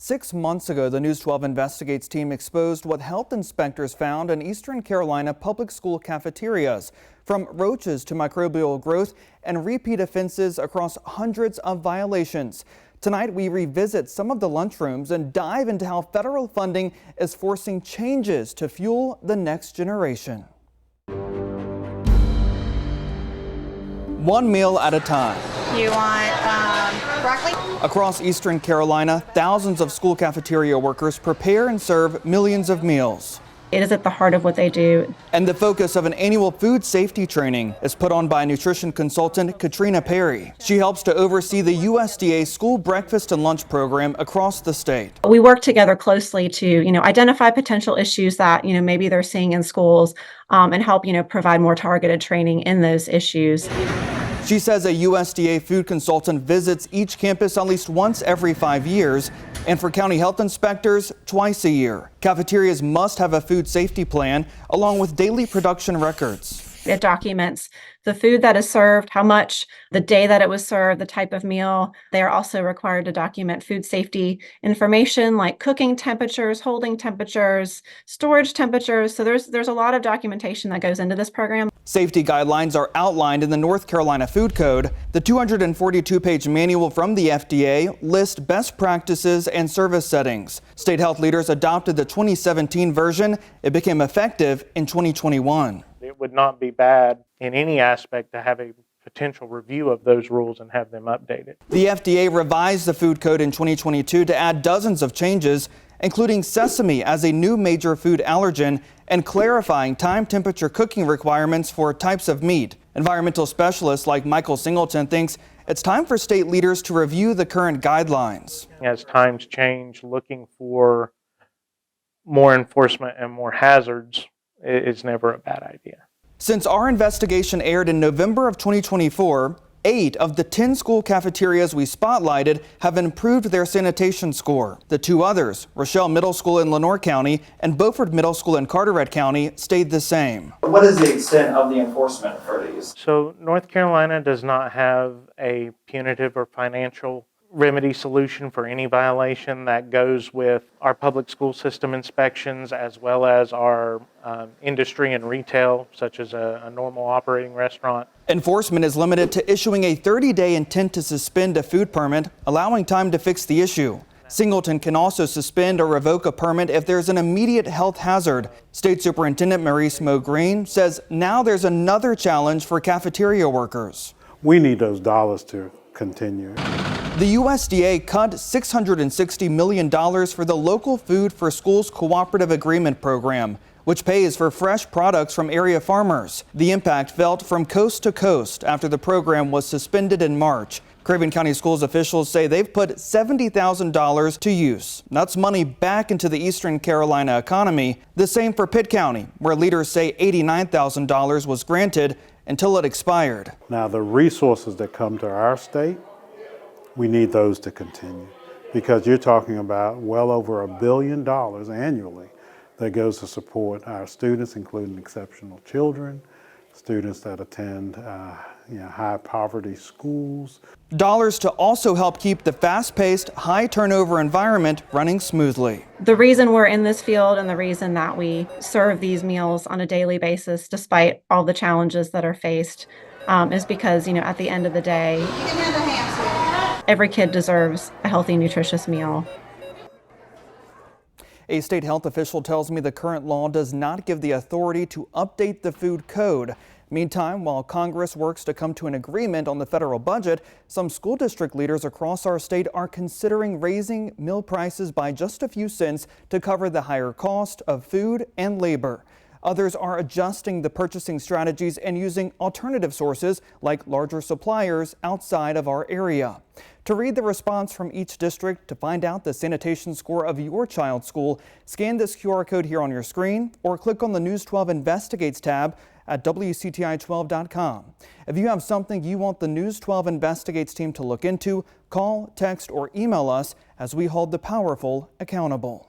6 months ago, the News 12 Investigates team exposed what health inspectors found in Eastern Carolina public school cafeterias, from roaches to microbial growth and repeat offenses across hundreds of violations. Tonight, we revisit some of the lunchrooms and dive into how federal funding is forcing changes to fuel the next generation. One meal at a time. You want broccoli? Across Eastern Carolina, thousands of school cafeteria workers prepare and serve millions of meals. It is at the heart of what they do. And the focus of an annual food safety training is put on by nutrition consultant Katrina Perry. She helps to oversee the USDA school breakfast and lunch program across the state. We work together closely to, identify potential issues that, maybe they're seeing in schools and help, provide more targeted training in those issues. She says a USDA food consultant visits each campus at least once every 5 years, and for county health inspectors, twice a year. Cafeterias must have a food safety plan along with daily production records. It documents the food that is served, how much, the day that it was served, the type of meal. They are also required to document food safety information like cooking temperatures, holding temperatures, storage temperatures. So there's a lot of documentation that goes into this program. Safety guidelines are outlined in the North Carolina Food Code. The 242-page manual from the FDA lists best practices and service settings. State health leaders adopted the 2017 version. It became effective in 2021. It would not be bad in any aspect to have a potential review of those rules and have them updated. The FDA revised the food code in 2022 to add dozens of changes, including sesame as a new major food allergen and clarifying time temperature cooking requirements for types of meat. Environmental specialists like Michael Singleton thinks it's time for state leaders to review the current guidelines. As times change, looking for more enforcement and more hazards is never a bad idea. Since our investigation aired in November of 2024, 8 of the 10 school cafeterias we spotlighted have improved their sanitation score. The 2 others, Rochelle Middle School in Lenoir County and Beaufort Middle School in Carteret County, stayed the same. What is the extent of the enforcement for these? So North Carolina does not have a punitive or financial remedy solution for any violation. That goes with our public school system inspections as well as our industry and retail, such as a normal operating restaurant. Enforcement is limited to issuing a 30-day intent to suspend a food permit, allowing time to fix the issue. Singleton can also suspend or revoke a permit if there's an immediate health hazard. State Superintendent Maurice Mo Green says now there's another challenge for cafeteria workers. We need those dollars to continue. The USDA cut $660 million for the Local Food for Schools Cooperative Agreement program, which pays for fresh products from area farmers. The impact felt from coast to coast after the program was suspended in March. Craven County Schools officials say they've put $70,000 to use. That's money back into the Eastern Carolina economy. The same for Pitt County, where leaders say $89,000 was granted until it expired. Now, the resources that come to our state, we need those to continue, because you're talking about well over $1 billion annually that goes to support our students, including exceptional children, students that attend high poverty schools. Dollars to also help keep the fast-paced, high-turnover environment running smoothly. The reason we're in this field and the reason that we serve these meals on a daily basis, despite all the challenges that are faced, is because, at the end of the day, every kid deserves a healthy, nutritious meal. A state health official tells me the current law does not give the authority to update the food code. Meantime, while Congress works to come to an agreement on the federal budget, some school district leaders across our state are considering raising meal prices by just a few cents to cover the higher cost of food and labor. Others are adjusting the purchasing strategies and using alternative sources like larger suppliers outside of our area. To read the response from each district, to find out the sanitation score of your child's school, scan this QR code here on your screen or click on the News 12 Investigates tab at WCTI12.com. If you have something you want the News 12 Investigates team to look into, call, text, or email us as we hold the powerful accountable.